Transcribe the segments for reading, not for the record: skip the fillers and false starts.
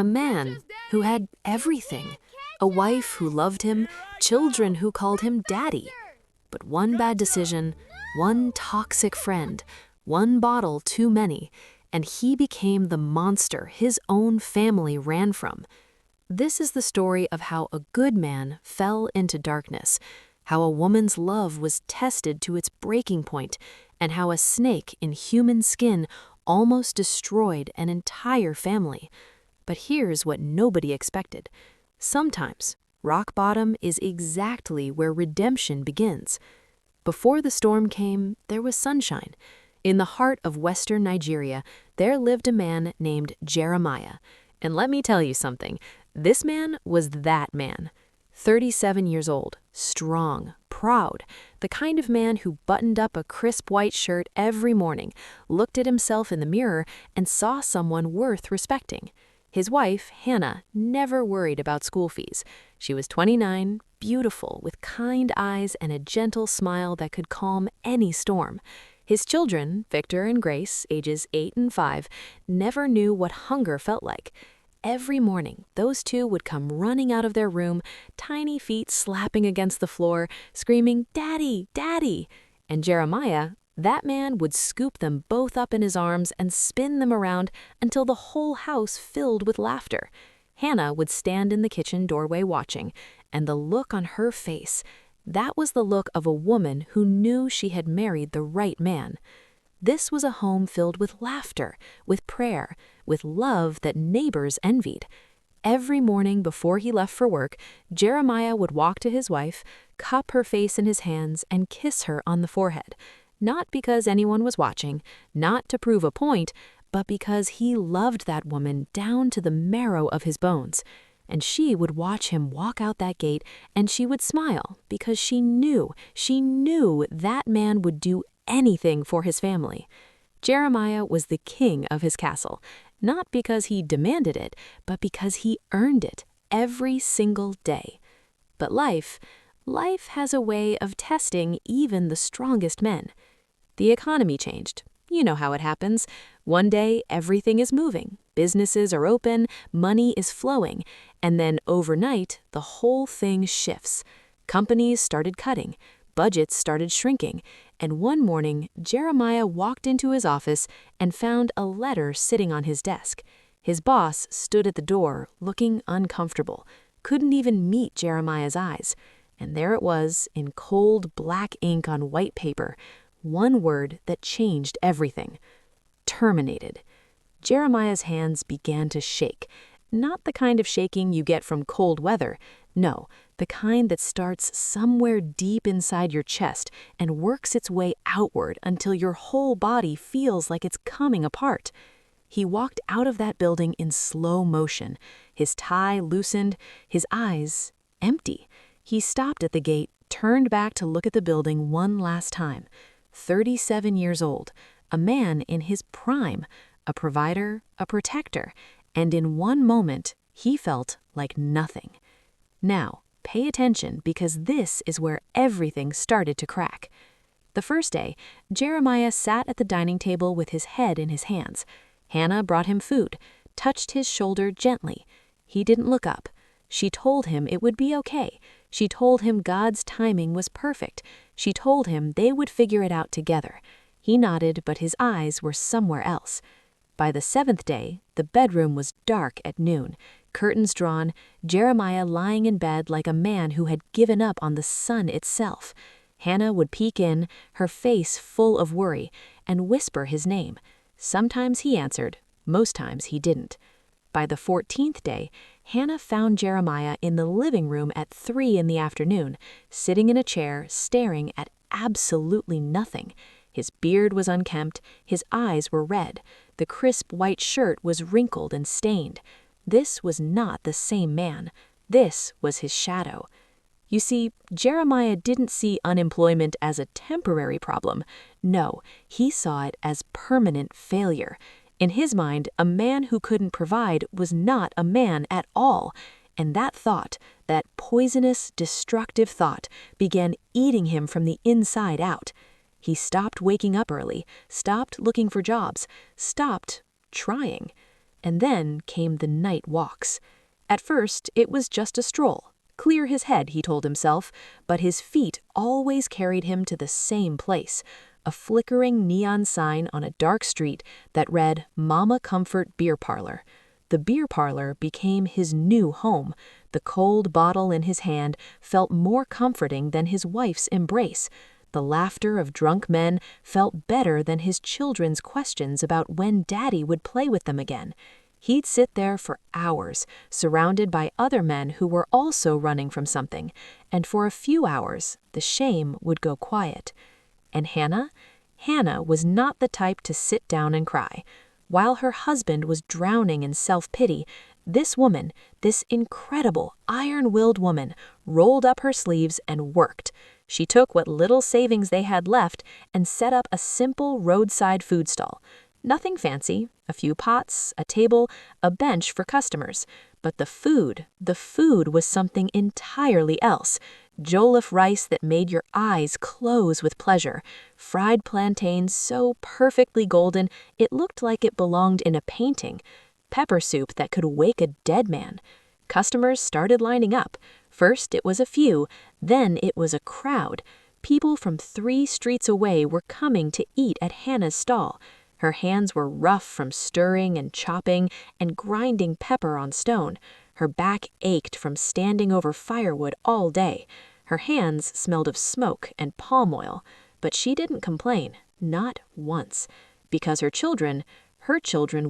A man who had everything. A wife who loved him, children who called him daddy. But one bad decision, one toxic friend, one bottle too many, and he became the monster his own family ran from. This is the story of how a good man fell into darkness, how a woman's love was tested to its breaking point, and how a snake in human skin almost destroyed an entire family. But here's what nobody expected. Sometimes, rock bottom is exactly where redemption begins. Before the storm came, there was sunshine. In the heart of western Nigeria, there lived a man named Jeremiah. And let me tell you something, this man was that man. 37 years old, strong, proud, the kind of man who buttoned up a crisp white shirt every morning, looked at himself in the mirror, and saw someone worth respecting. His wife, Hannah, never worried about school fees. She was 29, beautiful, with kind eyes and a gentle smile that could calm any storm. His children, Victor and Grace, ages 8 and 5, never knew what hunger felt like. Every morning, those two would come running out of their room, tiny feet slapping against the floor, screaming, "Daddy, Daddy!" And Jeremiah, that man, would scoop them both up in his arms and spin them around until the whole house filled with laughter. Hannah would stand in the kitchen doorway watching, and the look on her face, that was the look of a woman who knew she had married the right man. This was a home filled with laughter, with prayer, with love that neighbors envied. Every morning before he left for work, Jeremiah would walk to his wife, cup her face in his hands, and kiss her on the forehead. Not because anyone was watching, not to prove a point, but because he loved that woman down to the marrow of his bones. And she would watch him walk out that gate, and she would smile because she knew that man would do anything for his family. Jeremiah was the king of his castle, not because he demanded it, but because he earned it every single day. But life has a way of testing even the strongest men. The economy changed. You know how it happens. One day, everything is moving. Businesses are open, money is flowing, and then overnight, the whole thing shifts. Companies started cutting, budgets started shrinking, and one morning, Jeremiah walked into his office and found a letter sitting on his desk. His boss stood at the door, looking uncomfortable, couldn't even meet Jeremiah's eyes. And there it was, in cold black ink on white paper, one word that changed everything. Terminated. Jeremiah's hands began to shake. Not the kind of shaking you get from cold weather. No, the kind that starts somewhere deep inside your chest and works its way outward until your whole body feels like it's coming apart. He walked out of that building in slow motion, his tie loosened, his eyes empty. He stopped at the gate, turned back to look at the building one last time. 37 years old, a man in his prime, a provider, a protector, and in one moment, he felt like nothing. Now, pay attention because this is where everything started to crack. The first day, Jeremiah sat at the dining table with his head in his hands. Hannah brought him food, touched his shoulder gently. He didn't look up. She told him it would be okay. She told him God's timing was perfect. She told him they would figure it out together. He nodded, but his eyes were somewhere else. By the 7th day, the bedroom was dark at noon, curtains drawn, Jeremiah lying in bed like a man who had given up on the sun itself. Hannah would peek in, her face full of worry, and whisper his name. Sometimes he answered, most times he didn't. By the 14th day, Hannah found Jeremiah in the living room at 3 in the afternoon, sitting in a chair, staring at absolutely nothing. His beard was unkempt, his eyes were red, the crisp white shirt was wrinkled and stained. This was not the same man. This was his shadow. You see, Jeremiah didn't see unemployment as a temporary problem. No, he saw it as permanent failure. In his mind, a man who couldn't provide was not a man at all. And that thought, that poisonous, destructive thought, began eating him from the inside out. He stopped waking up early, stopped looking for jobs, stopped trying. And then came the night walks. At first, it was just a stroll. Clear his head, he told himself, but his feet always carried him to the same place, a flickering neon sign on a dark street that read Mama Comfort Beer Parlor. The beer parlor became his new home. The cold bottle in his hand felt more comforting than his wife's embrace. The laughter of drunk men felt better than his children's questions about when Daddy would play with them again. He'd sit there for hours, surrounded by other men who were also running from something, and for a few hours, the shame would go quiet. And Hannah? Hannah was not the type to sit down and cry. While her husband was drowning in self-pity, this woman, this incredible, iron-willed woman, rolled up her sleeves and worked. She took what little savings they had left and set up a simple roadside food stall. Nothing fancy, a few pots, a table, a bench for customers. But the food was something entirely else. Jollof rice that made your eyes close with pleasure. Fried plantains so perfectly golden it looked like it belonged in a painting. Pepper soup that could wake a dead man. Customers started lining up. First it was a few, then it was a crowd. People from 3 streets away were coming to eat at Hannah's stall. Her hands were rough from stirring and chopping and grinding pepper on stone. Her back ached from standing over firewood all day. Her hands smelled of smoke and palm oil, but she didn't complain, not once, because her children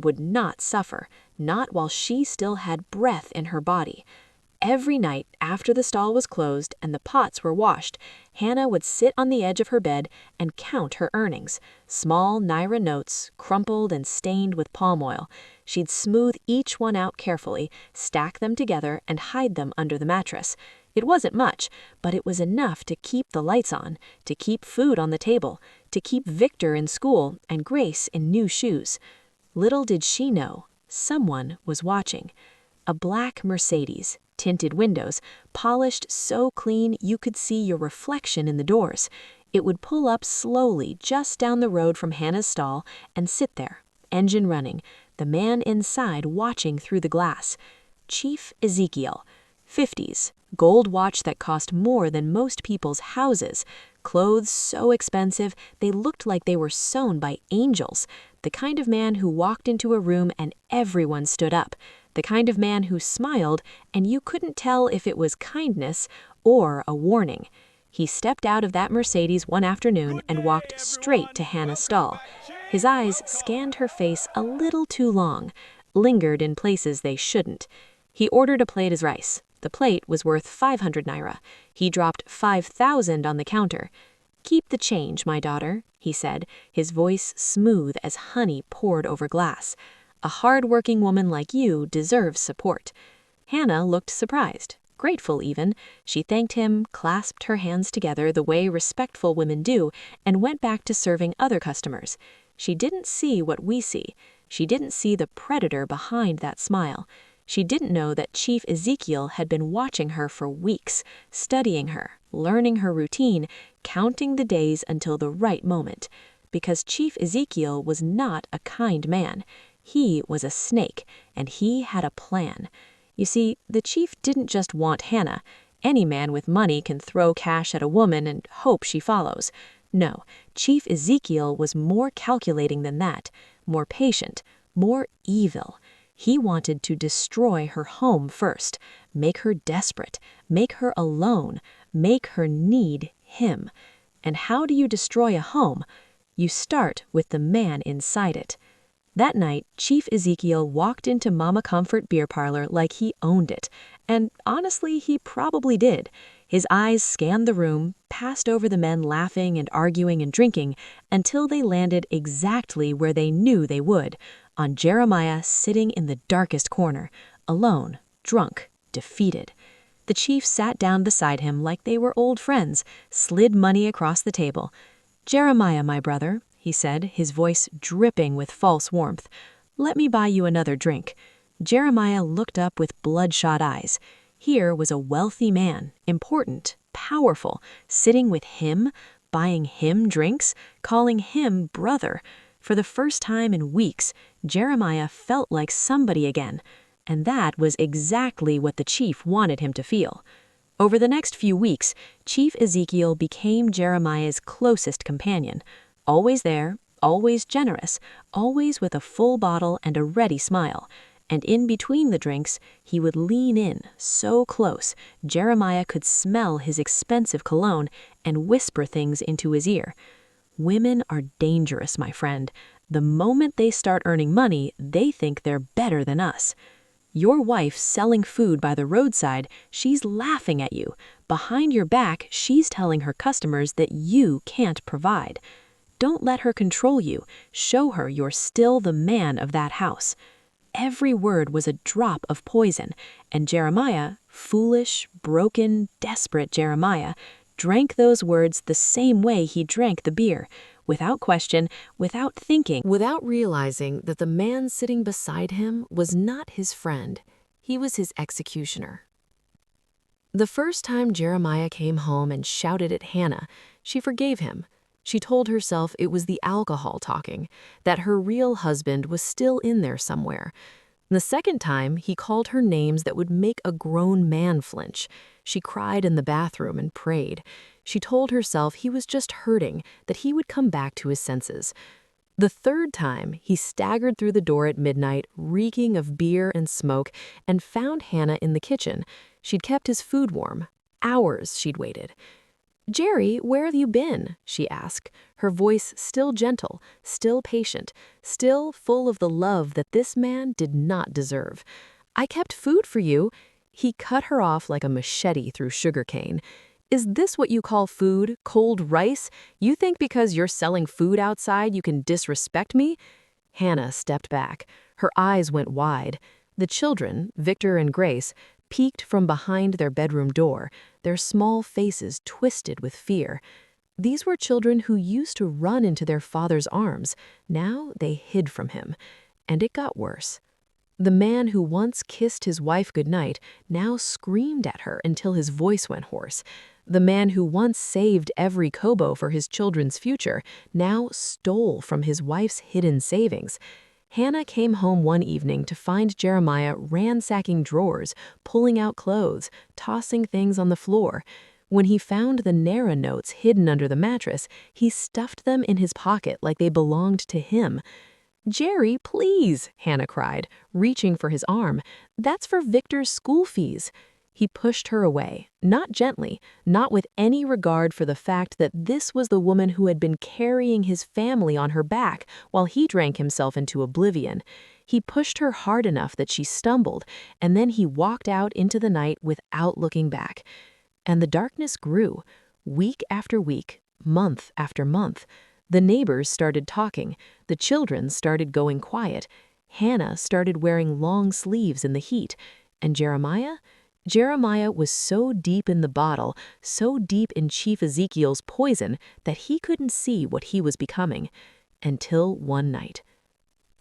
would not suffer, not while she still had breath in her body. Every night after the stall was closed and the pots were washed, Hannah would sit on the edge of her bed and count her earnings. Small Naira notes, crumpled and stained with palm oil. She'd smooth each one out carefully, stack them together, and hide them under the mattress. It wasn't much, but it was enough to keep the lights on, to keep food on the table, to keep Victor in school and Grace in new shoes. Little did she know, someone was watching. A black Mercedes, tinted windows, polished so clean you could see your reflection in the doors. It would pull up slowly just down the road from Hannah's stall and sit there, engine running, the man inside watching through the glass. Chief Ezekiel, 50s, gold watch that cost more than most people's houses, clothes so expensive they looked like they were sewn by angels, the kind of man who walked into a room and everyone stood up, the kind of man who smiled and you couldn't tell if it was kindness or a warning. He stepped out of that Mercedes one afternoon and walked straight to Hannah's stall. His eyes scanned her face a little too long, lingered in places they shouldn't. He ordered a plate of rice. The plate was worth 500 naira. He dropped 5,000 on the counter. "Keep the change, my daughter," he said, his voice smooth as honey poured over glass. "A hard-working woman like you deserves support." Hannah looked surprised, grateful even. She thanked him, clasped her hands together the way respectful women do, and went back to serving other customers. She didn't see what we see. She didn't see the predator behind that smile. She didn't know that Chief Ezekiel had been watching her for weeks, studying her, learning her routine, counting the days until the right moment. Because Chief Ezekiel was not a kind man. He was a snake, and he had a plan. You see, the chief didn't just want Hannah. Any man with money can throw cash at a woman and hope she follows. No, Chief Ezekiel was more calculating than that, more patient, more evil. He wanted to destroy her home first, make her desperate, make her alone, make her need him. And how do you destroy a home? You start with the man inside it. That night, Chief Ezekiel walked into Mama Comfort Beer Parlor like he owned it. And honestly, he probably did. His eyes scanned the room, passed over the men laughing and arguing and drinking, until they landed exactly where they knew they would, on Jeremiah sitting in the darkest corner, alone, drunk, defeated. The chief sat down beside him like they were old friends, slid money across the table. "Jeremiah, my brother," he said, his voice dripping with false warmth, "let me buy you another drink." Jeremiah looked up with bloodshot eyes. Here was a wealthy man, important, powerful, sitting with him, buying him drinks, calling him brother. For the first time in weeks, Jeremiah felt like somebody again, and that was exactly what the chief wanted him to feel. Over the next few weeks, Chief Ezekiel became Jeremiah's closest companion, always there, always generous, always with a full bottle and a ready smile. And in between the drinks, he would lean in so close Jeremiah could smell his expensive cologne and whisper things into his ear. Women are dangerous, my friend. The moment they start earning money, they think they're better than us. Your wife selling food by the roadside, she's laughing at you. Behind your back, she's telling her customers that you can't provide. Don't let her control you. Show her you're still the man of that house. Every word was a drop of poison, and Jeremiah, foolish, broken, desperate Jeremiah, drank those words the same way he drank the beer, without question, without thinking. Without realizing that the man sitting beside him was not his friend, he was his executioner. The first time Jeremiah came home and shouted at Hannah, she forgave him. She told herself it was the alcohol talking, that her real husband was still in there somewhere. The second time, he called her names that would make a grown man flinch. She cried in the bathroom and prayed. She told herself he was just hurting, that he would come back to his senses. The third time, he staggered through the door at midnight, reeking of beer and smoke, and found Hannah in the kitchen. She'd kept his food warm. Hours she'd waited. "Jerry, where have you been?" she asked, her voice still gentle, still patient, still full of the love that this man did not deserve. "I kept food for you." He cut her off like a machete through sugarcane. "Is this what you call food, cold rice? You think because you're selling food outside you can disrespect me?" Hannah stepped back. Her eyes went wide. The children, Victor and Grace, peeked from behind their bedroom door, their small faces twisted with fear. These were children who used to run into their father's arms. Now they hid from him. And it got worse. The man who once kissed his wife goodnight now screamed at her until his voice went hoarse. The man who once saved every kobo for his children's future now stole from his wife's hidden savings. Hannah came home one evening to find Jeremiah ransacking drawers, pulling out clothes, tossing things on the floor. When he found the Nara notes hidden under the mattress, he stuffed them in his pocket like they belonged to him. "Jerry, please," Hannah cried, reaching for his arm. "That's for Victor's school fees." He pushed her away, not gently, not with any regard for the fact that this was the woman who had been carrying his family on her back while he drank himself into oblivion. He pushed her hard enough that she stumbled, and then he walked out into the night without looking back. And the darkness grew, week after week, month after month. The neighbors started talking, the children started going quiet, Hannah started wearing long sleeves in the heat, and Jeremiah was so deep in the bottle, so deep in Chief Ezekiel's poison, that he couldn't see what he was becoming. Until one night.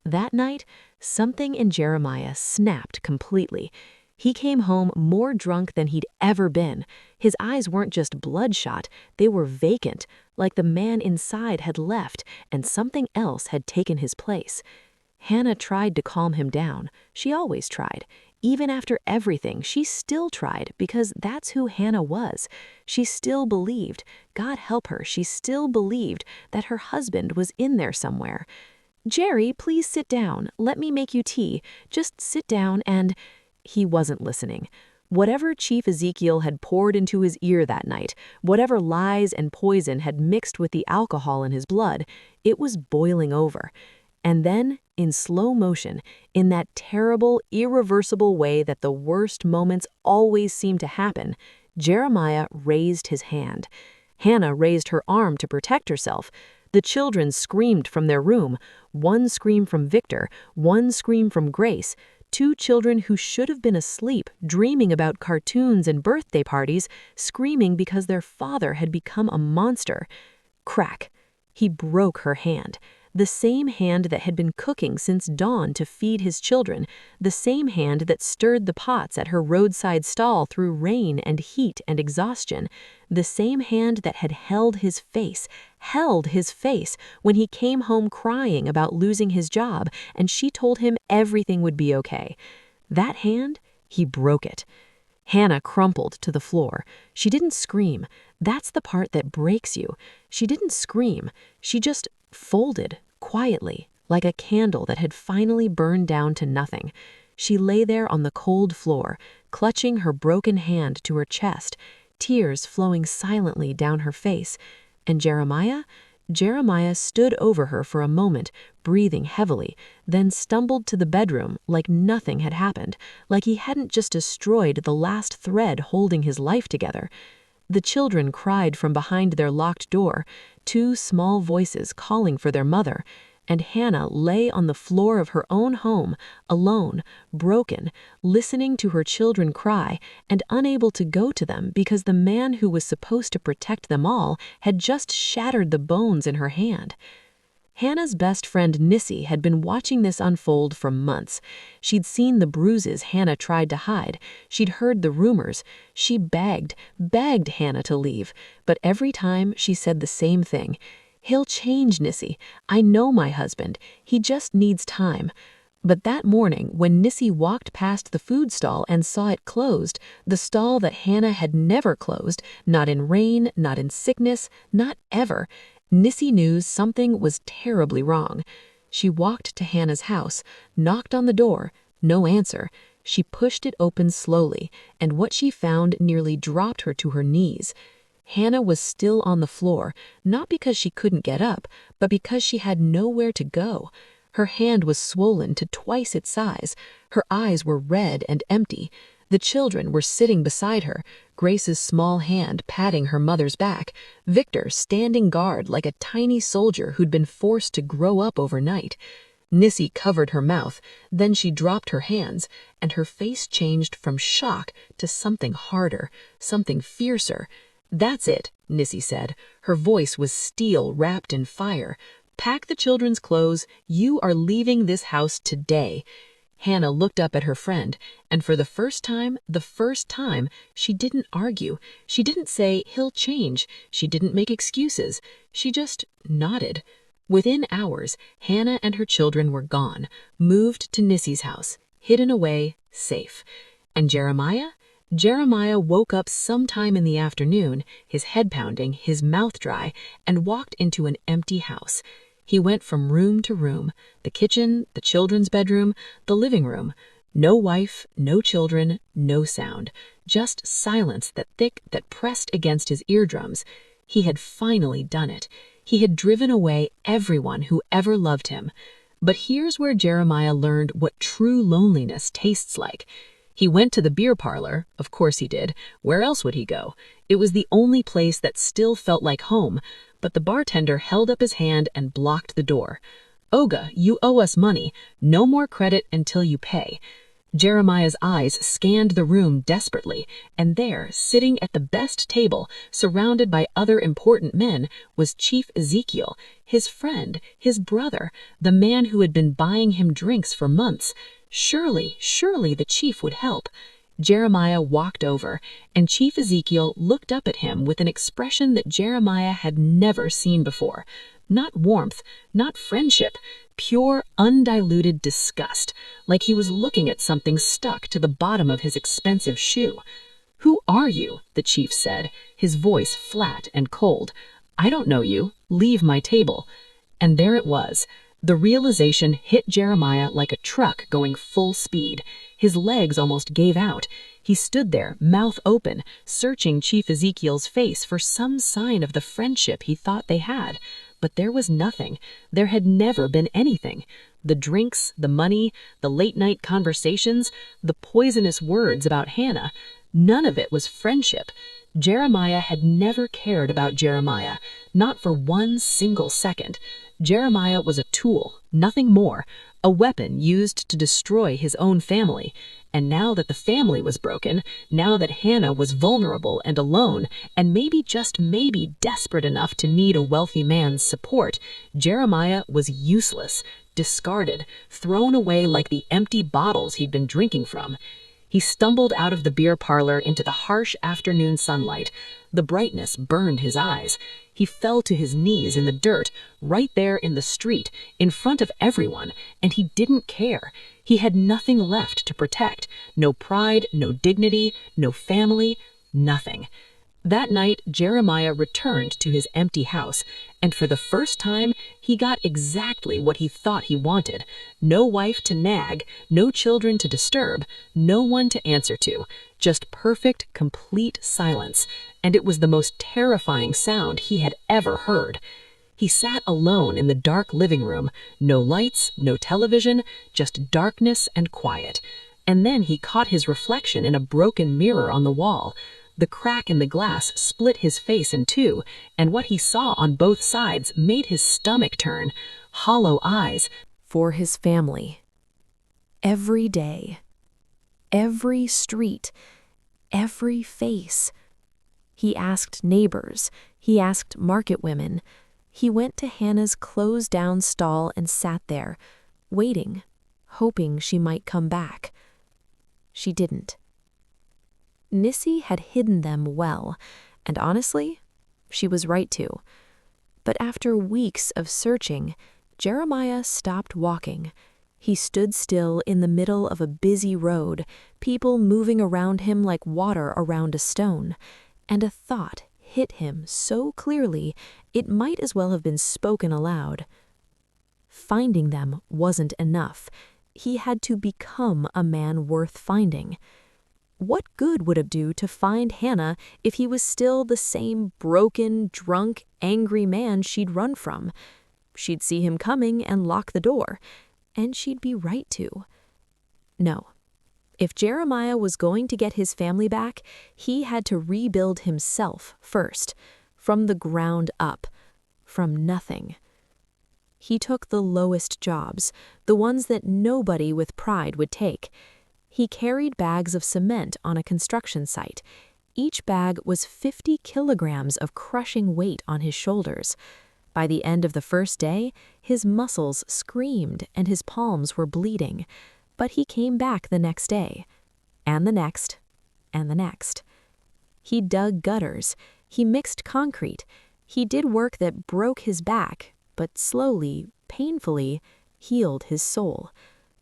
That night, something in Jeremiah snapped completely. He came home more drunk than he'd ever been. His eyes weren't just bloodshot, they were vacant, like the man inside had left and something else had taken his place. Hannah tried to calm him down. She always tried. Even after everything, she still tried because that's who Hannah was. She still believed, God help her, she still believed that her husband was in there somewhere. "Jerry, please sit down. Let me make you tea. Just sit down and—" He wasn't listening. Whatever Chief Ezekiel had poured into his ear that night, whatever lies and poison had mixed with the alcohol in his blood, it was boiling over. And then, in slow motion, in that terrible, irreversible way that the worst moments always seem to happen, Jeremiah raised his hand. Hannah raised her arm to protect herself. The children screamed from their room, one scream from Victor, one scream from Grace, two children who should have been asleep, dreaming about cartoons and birthday parties, screaming because their father had become a monster. Crack! He broke her hand. the same hand that had been cooking since dawn to feed his children, the same hand that stirred the pots at her roadside stall through rain and heat and exhaustion, the same hand that had held his face when he came home crying about losing his job and she told him everything would be okay. That hand, he broke it. Hannah crumpled to the floor. She didn't scream. That's the part that breaks you. She didn't scream. She just folded quietly, like a candle that had finally burned down to nothing. She lay there on the cold floor, clutching her broken hand to her chest, tears flowing silently down her face. And Jeremiah stood over her for a moment, breathing heavily, then stumbled to the bedroom like nothing had happened, like he hadn't just destroyed the last thread holding his life together. The children cried from behind their locked door, two small voices calling for their mother, and Hannah lay on the floor of her own home, alone, broken, listening to her children cry and unable to go to them because the man who was supposed to protect them all had just shattered the bones in her hand. Hannah's best friend Nissi had been watching this unfold for months. She'd seen the bruises Hannah tried to hide. She'd heard the rumors. She begged Hannah to leave, but every time she said the same thing. "He'll change, Nissi. I know my husband. He just needs time." But that morning, when Nissi walked past the food stall and saw it closed, the stall that Hannah had never closed, not in rain, not in sickness, not ever, Nissi knew something was terribly wrong. She walked to Hannah's house, knocked on the door, no answer. She pushed it open slowly, and what she found nearly dropped her to her knees. Hannah was still on the floor, not because she couldn't get up, but because she had nowhere to go. Her hand was swollen to twice its size. Her eyes were red and empty. The children were sitting beside her, Grace's small hand patting her mother's back, Victor standing guard like a tiny soldier who'd been forced to grow up overnight. Nissi covered her mouth, then she dropped her hands, and her face changed from shock to something harder, something fiercer. "That's it," Nissi said. Her voice was steel wrapped in fire. "Pack the children's clothes. You are leaving this house today." Hannah looked up at her friend, and for the first time, she didn't argue. She didn't say, "He'll change." She didn't make excuses. She just nodded. Within hours, Hannah and her children were gone, moved to Nissi's house, hidden away, safe. And Jeremiah woke up sometime in the afternoon, his head pounding, his mouth dry, and walked into an empty house. He went from room to room, the kitchen, the children's bedroom, the living room. No wife, no children, no sound, just silence that pressed against his eardrums. He had finally done it. He had driven away everyone who ever loved him. But here's where Jeremiah learned what true loneliness tastes like. He went to the beer parlor, of course he did. Where else would he go? It was the only place that still felt like home, but the bartender held up his hand and blocked the door. "Olga, you owe us money. No more credit until you pay." Jeremiah's eyes scanned the room desperately, and there, sitting at the best table, surrounded by other important men, was Chief Ezekiel, his friend, his brother, the man who had been buying him drinks for months. Surely the chief would help. Jeremiah walked over, and Chief Ezekiel looked up at him with an expression that Jeremiah had never seen before. Not warmth, not friendship, pure, undiluted disgust, like he was looking at something stuck to the bottom of his expensive shoe. "Who are you?" the chief said, his voice flat and cold. "I don't know you. Leave my table." And there it was. The realization hit Jeremiah like a truck going full speed. His legs almost gave out. He stood there, mouth open, searching Chief Ezekiel's face for some sign of the friendship he thought they had. But there was nothing. There had never been anything. The drinks, the money, the late-night conversations, the poisonous words about Hannah, none of it was friendship. Jeremiah had never cared about Jeremiah, not for one single second. Jeremiah was a tool, nothing more, a weapon used to destroy his own family. And now that the family was broken, now that Hannah was vulnerable and alone, and maybe just maybe desperate enough to need a wealthy man's support, Jeremiah was useless, discarded, thrown away like the empty bottles he'd been drinking from. He stumbled out of the beer parlor into the harsh afternoon sunlight. The brightness burned his eyes. He fell to his knees in the dirt, right there in the street, in front of everyone, and he didn't care. He had nothing left to protect. No pride, no dignity, no family, nothing. That night, Jeremiah returned to his empty house, and for the first time, he got exactly what he thought he wanted. No wife to nag, no children to disturb, no one to answer to. Just perfect, complete silence. And it was the most terrifying sound he had ever heard. He sat alone in the dark living room. No lights, no television, just darkness and quiet. And then he caught his reflection in a broken mirror on the wall. The crack in the glass split his face in two, and what he saw on both sides made his stomach turn. Hollow eyes. For his family. Every day. Every street. Every face. He asked neighbors. He asked market women. He went to Hannah's closed-down stall and sat there, waiting, hoping she might come back. She didn't. Nissi had hidden them well, and honestly, she was right to. But after weeks of searching, Jeremiah stopped walking. He stood still in the middle of a busy road, people moving around him like water around a stone, and a thought hit him so clearly it might as well have been spoken aloud. Finding them wasn't enough. He had to become a man worth finding. What good would it do to find Hannah if he was still the same broken, drunk, angry man she'd run from? She'd see him coming and lock the door, and she'd be right to. No. If Jeremiah was going to get his family back, he had to rebuild himself first, from the ground up, from nothing. He took the lowest jobs, the ones that nobody with pride would take. He carried bags of cement on a construction site. Each bag was 50 kilograms of crushing weight on his shoulders. By the end of the first day, his muscles screamed and his palms were bleeding. But he came back the next day, and the next, and the next. He dug gutters. He mixed concrete. He did work that broke his back, but slowly, painfully, healed his soul.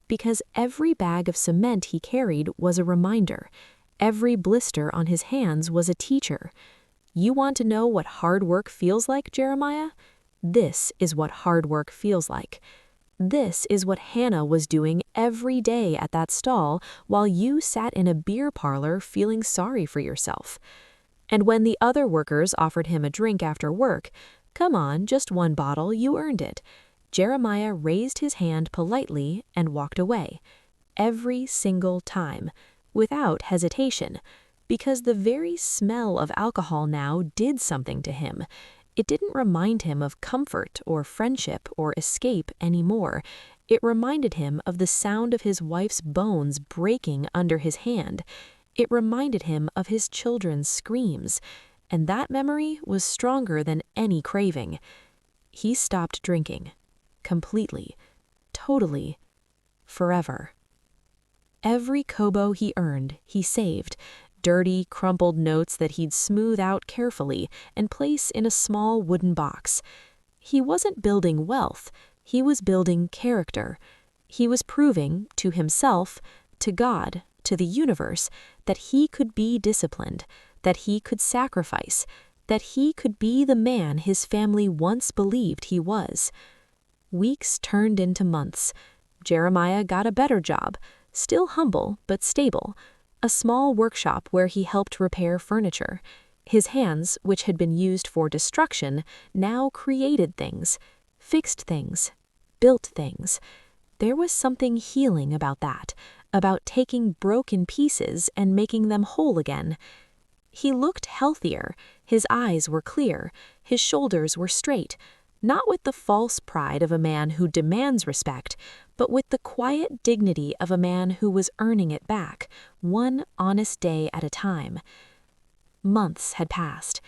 Because every bag of cement he carried was a reminder. Every blister on his hands was a teacher. You want to know what hard work feels like, Jeremiah? This is what hard work feels like. This is what Hannah was doing every day at that stall while you sat in a beer parlor feeling sorry for yourself. And when the other workers offered him a drink after work, "Come on, just one bottle, you earned it," Jeremiah raised his hand politely and walked away. Every single time, without hesitation, because the very smell of alcohol now did something to him. It didn't remind him of comfort or friendship or escape anymore. It reminded him of the sound of his wife's bones breaking under his hand. It reminded him of his children's screams, and that memory was stronger than any craving. He stopped drinking. Completely. Totally. Forever. Every kobo he earned, he saved. Dirty, crumpled notes that he'd smooth out carefully and place in a small wooden box. He wasn't building wealth. He was building character. He was proving, to himself, to God, to the universe, that he could be disciplined, that he could sacrifice, that he could be the man his family once believed he was. Weeks turned into months. Jeremiah got a better job, still humble but stable, a small workshop where he helped repair furniture. His hands, which had been used for destruction, now created things, fixed things, built things. There was something healing about that, about taking broken pieces and making them whole again. He looked healthier, his eyes were clear, his shoulders were straight. not with the false pride of a man who demands respect, but with the quiet dignity of a man who was earning it back, one honest day at a time. Months had passed.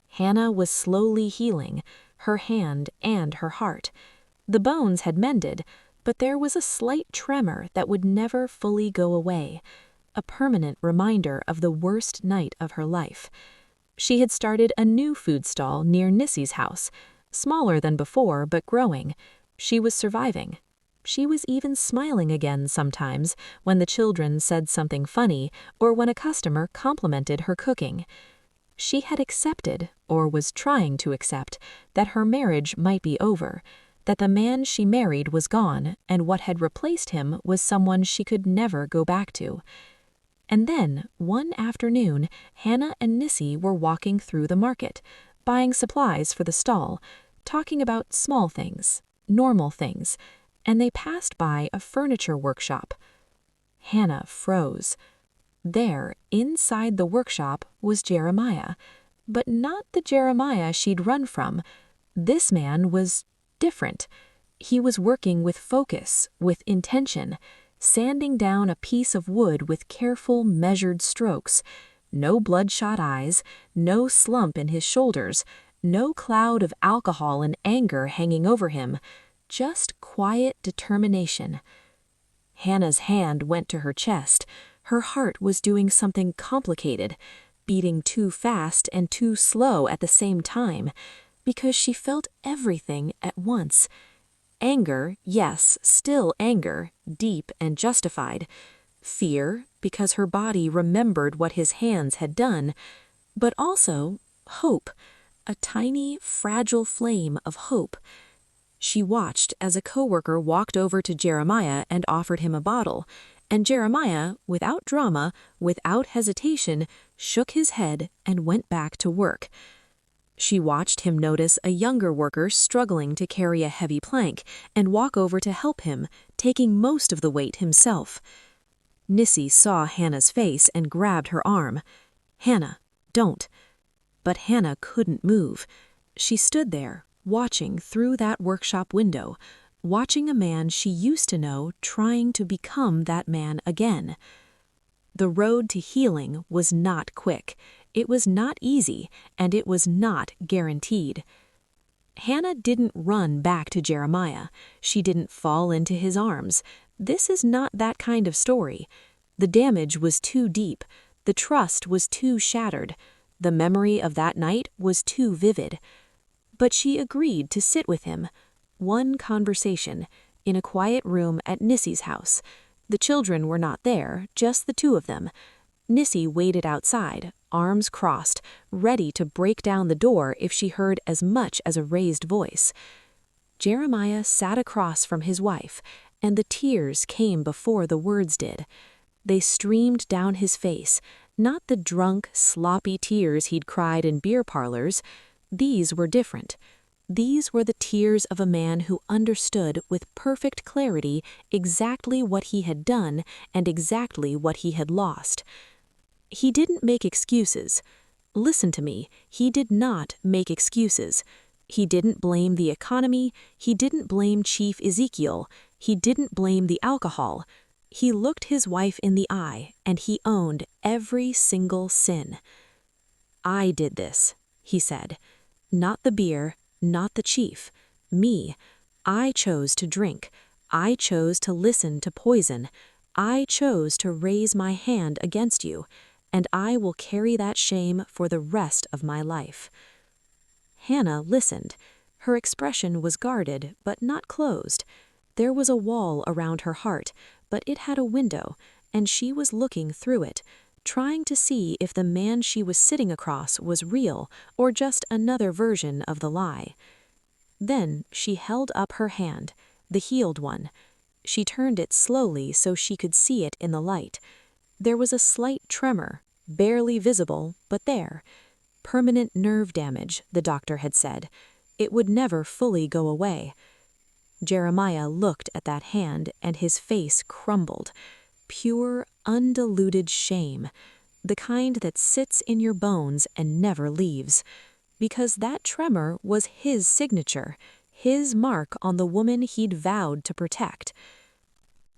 Hannah was slowly healing, her hand and her heart. The bones had mended, but there was a slight tremor that would never fully go away, a permanent reminder of the worst night of her life. She had started a new food stall near Nissi's house, smaller than before but growing. She was surviving. She was even smiling again sometimes when the children said something funny or when a customer complimented her cooking. She had accepted, or was trying to accept, that her marriage might be over, that the man she married was gone, and what had replaced him was someone she could never go back to. And then, one afternoon, Hannah and Nissi were walking through the market, buying supplies for the stall, talking about small things, normal things, and they passed by a furniture workshop. Hannah froze. There, inside the workshop, was Jeremiah, but not the Jeremiah she'd run from. This man was different. He was working with focus, with intention, sanding down a piece of wood with careful, measured strokes. No bloodshot eyes, no slump in his shoulders, no cloud of alcohol and anger hanging over him, just quiet determination. Hannah's hand went to her chest. Her heart was doing something complicated, beating too fast and too slow at the same time, because she felt everything at once. Anger, yes, still anger, deep and justified. Fear, because her body remembered what his hands had done, but also hope, a tiny, fragile flame of hope. She watched as a coworker walked over to Jeremiah and offered him a bottle, and Jeremiah, without drama, without hesitation, shook his head and went back to work. She watched him notice a younger worker struggling to carry a heavy plank and walk over to help him, taking most of the weight himself. Nissi saw Hannah's face and grabbed her arm. "Hannah, don't." But Hannah couldn't move. She stood there, watching through that workshop window, watching a man she used to know trying to become that man again. The road to healing was not quick, it was not easy, and it was not guaranteed. Hannah didn't run back to Jeremiah. She didn't fall into his arms. This is not that kind of story. The damage was too deep. The trust was too shattered. The memory of that night was too vivid. But she agreed to sit with him. One conversation, in a quiet room at Nissi's house. The children were not there, just the two of them. Nissi waited outside, arms crossed, ready to break down the door if she heard as much as a raised voice. Jeremiah sat across from his wife, and the tears came before the words did. They streamed down his face, not the drunk, sloppy tears he'd cried in beer parlors. These were different. These were the tears of a man who understood with perfect clarity exactly what he had done and exactly what he had lost. He didn't make excuses. Listen to me, he did not make excuses. He didn't blame the economy, he didn't blame Chief Ezekiel, he didn't blame the alcohol. He looked his wife in the eye and he owned every single sin. "I did this," he said. "Not the beer, not the chief. Me. I chose to drink. I chose to listen to poison. I chose to raise my hand against you, and I will carry that shame for the rest of my life." Hannah listened. Her expression was guarded, but not closed. There was a wall around her heart, but it had a window, and she was looking through it, trying to see if the man she was sitting across was real or just another version of the lie. Then she held up her hand, the healed one. She turned it slowly so she could see it in the light. There was a slight tremor, barely visible, but there. Permanent nerve damage, the doctor had said. It would never fully go away. Jeremiah looked at that hand and his face crumbled. Pure, undiluted shame, the kind that sits in your bones and never leaves. Because that tremor was his signature, his mark on the woman he'd vowed to protect.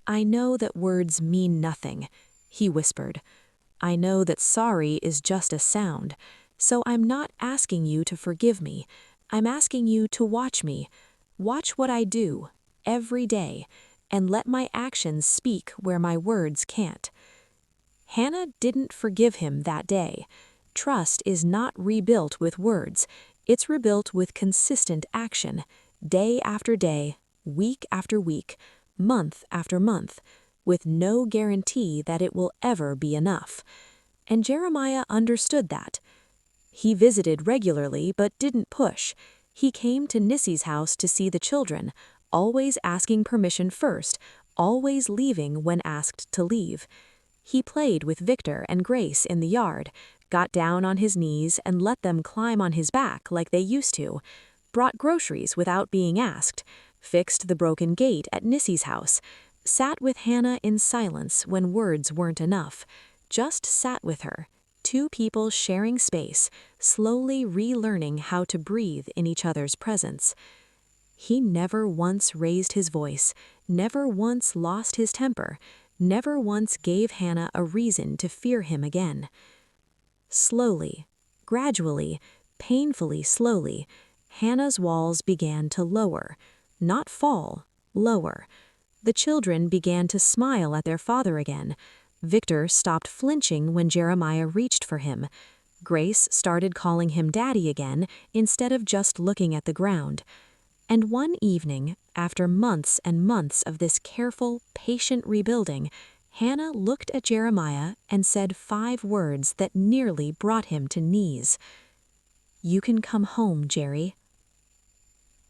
"I know that words mean nothing," he whispered. "I know that sorry is just a sound, so I'm not asking you to forgive me. I'm asking you to watch me. Watch what I do, every day, and let my actions speak where my words can't." Hannah didn't forgive him that day. Trust is not rebuilt with words. It's rebuilt with consistent action, day after day, week after week, month after month, with no guarantee that it will ever be enough. And Jeremiah understood that. He visited regularly but didn't push. He came to Nissi's house to see the children, always asking permission first, always leaving when asked to leave. He played with Victor and Grace in the yard, got down on his knees and let them climb on his back like they used to, brought groceries without being asked, fixed the broken gate at Nissi's house, sat with Hannah in silence when words weren't enough, just sat with her, two people sharing space, slowly relearning how to breathe in each other's presence. He never once raised his voice, never once lost his temper, never once gave Hannah a reason to fear him again. Slowly, gradually, painfully slowly, Hannah's walls began to lower, not fall, lower. The children began to smile at their father again. Victor stopped flinching when Jeremiah reached for him. Grace started calling him Daddy again instead of just looking at the ground. And one evening, after months and months of this careful, patient rebuilding, Hannah looked at Jeremiah and said 5 words that nearly brought him to knees. "You can come home, Jerry."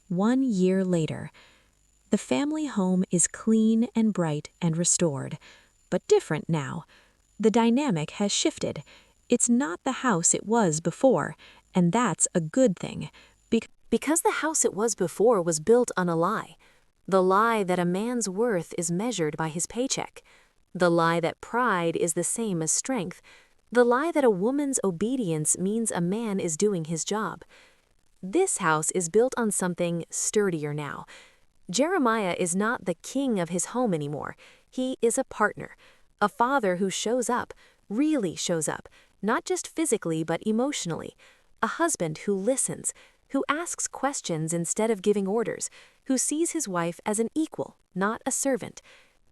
1 year later, the family home is clean and bright and restored, but different now. The dynamic has shifted. It's not the house it was before, and that's a good thing. Because the house it was before was built on a lie. The lie that a man's worth is measured by his paycheck. The lie that pride is the same as strength. The lie that a woman's obedience means a man is doing his job. This house is built on something sturdier now. Jeremiah is not the king of his home anymore. He is a partner, a father who shows up, really shows up, not just physically but emotionally, a husband who listens, who asks questions instead of giving orders, who sees his wife as an equal, not a servant.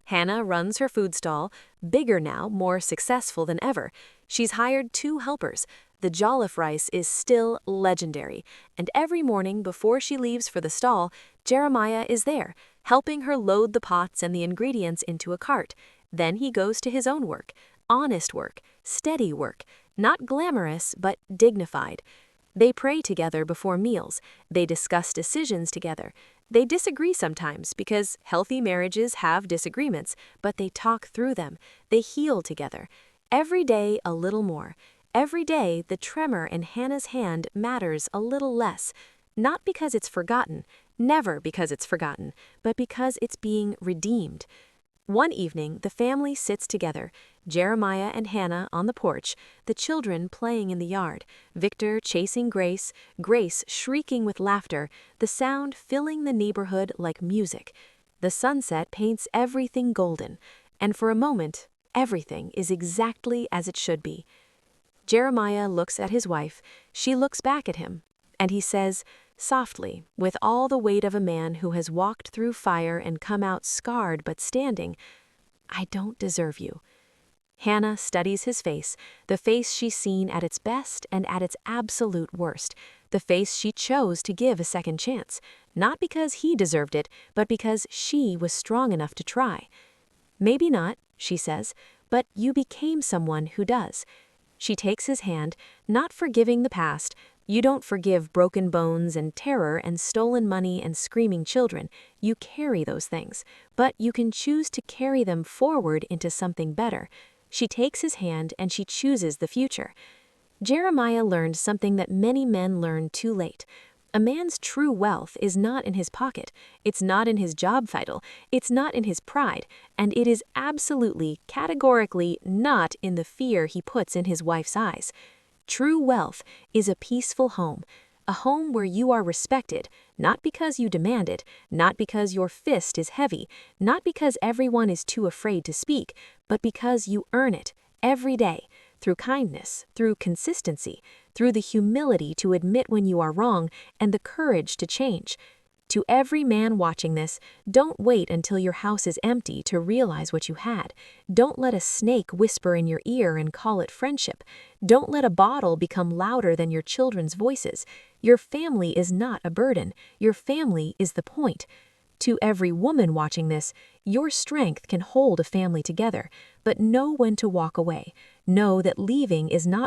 Hannah runs her food stall, bigger now, more successful than ever. She's hired 2 helpers. The jollof rice is still legendary, and every morning before she leaves for the stall, Jeremiah is there, helping her load the pots and the ingredients into a cart. Then he goes to his own work, honest work, steady work, not glamorous but dignified. They pray together before meals. They discuss decisions together. They disagree sometimes because healthy marriages have disagreements, but they talk through them. They heal together. Every day a little more. Every day the tremor in Hannah's hand matters a little less. Not because it's forgotten, never because it's forgotten, but because it's being redeemed. One evening, the family sits together, Jeremiah and Hannah on the porch, the children playing in the yard, Victor chasing Grace, Grace shrieking with laughter, the sound filling the neighborhood like music. The sunset paints everything golden, and for a moment, everything is exactly as it should be. Jeremiah looks at his wife, she looks back at him, and he says, softly, with all the weight of a man who has walked through fire and come out scarred but standing, "I don't deserve you." Hannah studies his face, the face she's seen at its best and at its absolute worst, the face she chose to give a second chance, not because he deserved it, but because she was strong enough to try. "Maybe not," she says, "but you became someone who does." She takes his hand, not forgiving the past. You don't forgive broken bones and terror and stolen money and screaming children. You carry those things, but you can choose to carry them forward into something better. She takes his hand and she chooses the future. Jeremiah learned something that many men learn too late. A man's true wealth is not in his pocket, it's not in his job title, it's not in his pride, and it is absolutely, categorically not in the fear he puts in his wife's eyes. True wealth is a peaceful home, A home where you are respected, not because you demand it, not because your fist is heavy, not because everyone is too afraid to speak, but because you earn it every day, through kindness, through consistency, through the humility to admit when you are wrong and the courage to change. To every man watching this, don't wait until your house is empty to realize what you had. Don't let a snake whisper in your ear and call it friendship. Don't let a bottle become louder than your children's voices. Your family is not a burden. Your family is the point. To every woman watching this, your strength can hold a family together, but know when to walk away. Know that leaving is not